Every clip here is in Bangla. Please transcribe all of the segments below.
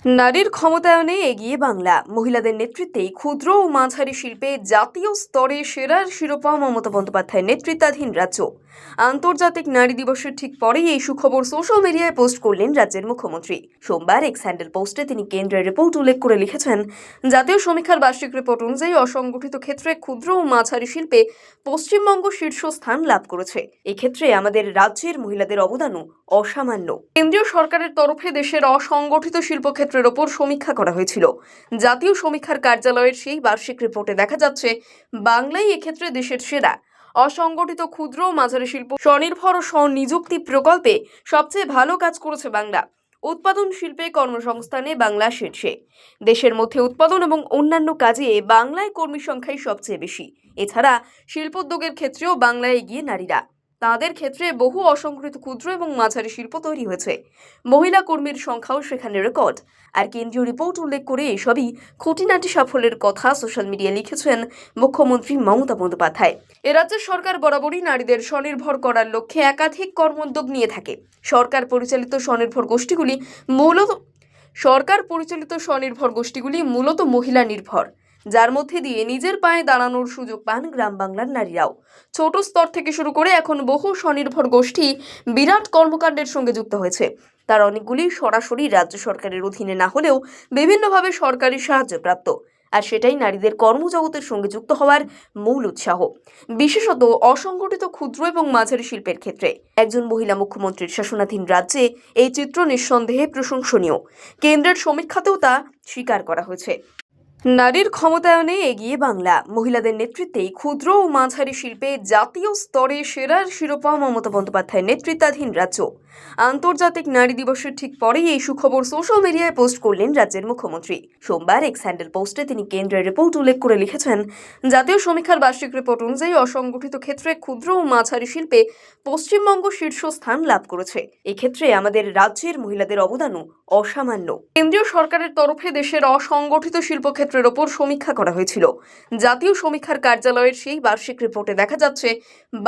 নারীর ক্ষমতায়নে এগিয়ে বাংলা। মহিলাদের নেতৃত্বেই ক্ষুদ্র ও মাঝারি শিল্পে জাতীয় স্তরে সেরার শিরোপা মমতা বন্দ্যোপাধ্যায়ের নেতৃত্বাধীন রাজ্য। আন্তর্জাতিক নারী দিবসের ঠিক পরেই এই সুখবর সোশ্যাল মিডিয়ায় পোস্ট করলেন রাজ্যের মুখ্যমন্ত্রী। সোমবার এক্স হ্যান্ডেল পোস্টে তিনি কেন্দ্রের রিপোর্ট উল্লেখ করে লিখেছেন, জাতীয় সমীক্ষার বার্ষিক রিপোর্ট অনুযায়ী অসংগঠিত ক্ষেত্রে ক্ষুদ্র ও মাঝারি শিল্পে পশ্চিমবঙ্গ শীর্ষস্থান লাভ করেছে। এক্ষেত্রে আমাদের রাজ্যের মহিলাদের অবদানও অসামান্য। কেন্দ্রীয় সরকারের তরফে দেশের অসংগঠিত শিল্পক্ষেত্রের ওপর সমীক্ষা করা হয়েছিল। জাতীয় সমীক্ষার কার্যালয়ের সেই বার্ষিক রিপোর্টে দেখা যাচ্ছে, বাংলাই এক্ষেত্রে দেশের সেরা। অসংগঠিত ক্ষুদ্র ও মাঝারি শিল্প স্বনির্ভর ও স্বনিযুক্তি প্রকল্পে সবচেয়ে ভালো কাজ করেছে বাংলা। উৎপাদন শিল্পে কর্মসংস্থানে বাংলা শীর্ষে। দেশের মধ্যে উৎপাদন এবং অন্যান্য কাজে বাংলায় কর্মী সংখ্যাই সবচেয়ে বেশি। এছাড়া শিল্পোদ্যোগের ক্ষেত্রেও বাংলায় এগিয়ে নারীরা। তাদের ক্ষেত্রে বহু অসংগঠিত ক্ষুদ্র এবং মাঝারি শিল্প তৈরি হয়েছে। মহিলা কর্মীর সংখ্যাও সেখানে রেকর্ড। আর কেন্দ্রীয় রিপোর্ট উল্লেখ করে এসবই খুঁটিনাটি সাফল্যের কথা সোশ্যাল মিডিয়ায় লিখেছেন মুখ্যমন্ত্রী মমতা বন্দ্যোপাধ্যায়। এ রাজ্যের সরকার বরাবরই নারীদের স্বনির্ভর করার লক্ষ্যে একাধিক কর্মোদ্যোগ নিয়ে থাকে। সরকার পরিচালিত স্বনির্ভর গোষ্ঠীগুলি মূলত মহিলা নির্ভর, যার মধ্যে দিয়ে নিজের পায়ে দাঁড়ানোর সুযোগ পান গ্রাম বাংলার নারীরাও। ছোট স্তর থেকে শুরু করে এখন বহু স্বনির্ভর গোষ্ঠী বিরাট কর্মকাণ্ডের সঙ্গে যুক্ত হয়েছে। তার অনেকগুলি সরাসরি রাজ্য সরকারের অধীনে না হলেও বিভিন্নভাবে সরকারি সাহায্যপ্রাপ্ত। আর সেটাই নারীদের কর্মজগতের সঙ্গে যুক্ত হওয়ার মূল উৎসাহ, বিশেষত অসংগঠিত ক্ষুদ্র এবং মাঝারি শিল্পের ক্ষেত্রে। একজন মহিলা মুখ্যমন্ত্রীর শাসনাধীন রাজ্যে এই চিত্র নিঃসন্দেহে প্রশংসনীয়। কেন্দ্রের সমীক্ষাতেও তা স্বীকার করা হয়েছে। নারীর ক্ষমতায়নে এগিয়ে বাংলা। মহিলাদের নেতৃত্বেই ক্ষুদ্র ও মাঝারি শিল্পে জাতীয় স্তরে সেরার শিরোপা মমতা বন্দ্যোপাধ্যায়ের নেতৃত্বাধীন রাজ্য। আন্তর্জাতিক নারী দিবসের ঠিক পরেই এই সুখবর সোশ্যাল মিডিয়ায় পোস্ট করলেন রাজ্যের মুখ্যমন্ত্রী। সোমবার এক্স হ্যান্ডেল পোস্টে তিনি কেন্দ্রের রিপোর্ট উল্লেখ করে লিখেছেন, জাতীয় সমীক্ষার বার্ষিক রিপোর্ট অনুযায়ী অসংগঠিত ক্ষেত্রে ক্ষুদ্র ও মাঝারি শিল্পে পশ্চিমবঙ্গ শীর্ষস্থান লাভ করেছে। এক্ষেত্রে আমাদের রাজ্যের মহিলাদের অবদানও অসামান্য। কেন্দ্রীয় সরকারের তরফে দেশের অসংগঠিত শিল্পক্ষেত্রের ওপর সমীক্ষা করা হয়েছিল। জাতীয় সমীক্ষার কার্যালয়ের সেই বার্ষিক রিপোর্টে দেখা যাচ্ছে,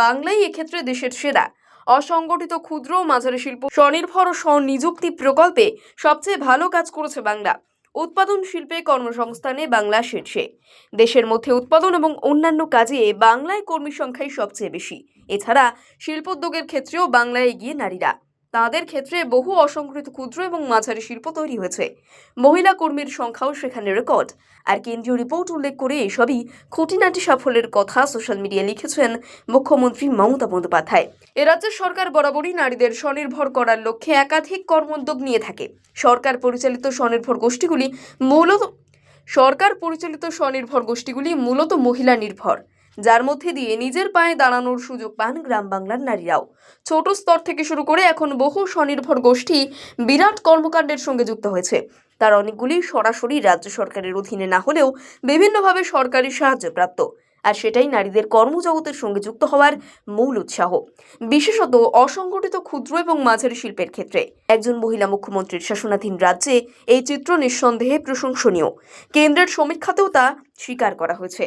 বাংলাই এক্ষেত্রে দেশের সেরা। অসংগঠিত ক্ষুদ্র ও মাঝারি শিল্প স্বনির্ভর ও স্বনিযুক্তি প্রকল্পে সবচেয়ে ভালো কাজ করেছে বাংলা। উৎপাদন শিল্পে কর্মসংস্থানে বাংলা শীর্ষে। দেশের মধ্যে উৎপাদন এবং অন্যান্য কাজে বাংলায় কর্মী সংখ্যাই সবচেয়ে বেশি। এছাড়া শিল্পোদ্যোগের ক্ষেত্রেও বাংলায় এগিয়ে নারীরা। তাদের ক্ষেত্রে বহু অসংগঠিত ক্ষুদ্র এবং মাঝারি শিল্প তৈরি হয়েছে। মহিলা কর্মীর সংখ্যাও সেখানে রেকর্ড। আর কেন্দ্রীয় রিপোর্ট উল্লেখ করে এসবই খুঁটিনাটি সাফল্যের কথা সোশ্যাল মিডিয়ায় লিখেছেন মুখ্যমন্ত্রী মমতা বন্দ্যোপাধ্যায়। এ রাজ্যের সরকার বরাবরই নারীদের স্বনির্ভর করার লক্ষ্যে একাধিক কর্মোদ্যোগ নিয়ে থাকে। সরকার পরিচালিত স্বনির্ভর গোষ্ঠীগুলি মূলত মহিলা নির্ভর, যার মধ্যে দিয়ে নিজের পায়ে দাঁড়ানোর সুযোগ পান গ্রাম বাংলার নারীরাও। ছোট স্তর থেকে শুরু করে এখন বহু স্বনির্ভর গোষ্ঠী বিরাট কর্মকাণ্ডের সঙ্গে যুক্ত হয়েছে। তার অনেকগুলি সরাসরি রাজ্য সরকারের অধীনে না হলেও বিভিন্নভাবে সরকারি সাহায্যপ্রাপ্ত। আর সেটাই নারীদের কর্মজগতের সঙ্গে যুক্ত হওয়ার মূল উৎসাহ, বিশেষত অসংগঠিত ক্ষুদ্র এবং মাঝারি শিল্পের ক্ষেত্রে। একজন মহিলা মুখ্যমন্ত্রীর শাসনাধীন রাজ্যে এই চিত্র নিঃসন্দেহে প্রশংসনীয়। কেন্দ্রের সমীক্ষাতেও তা স্বীকার করা হয়েছে।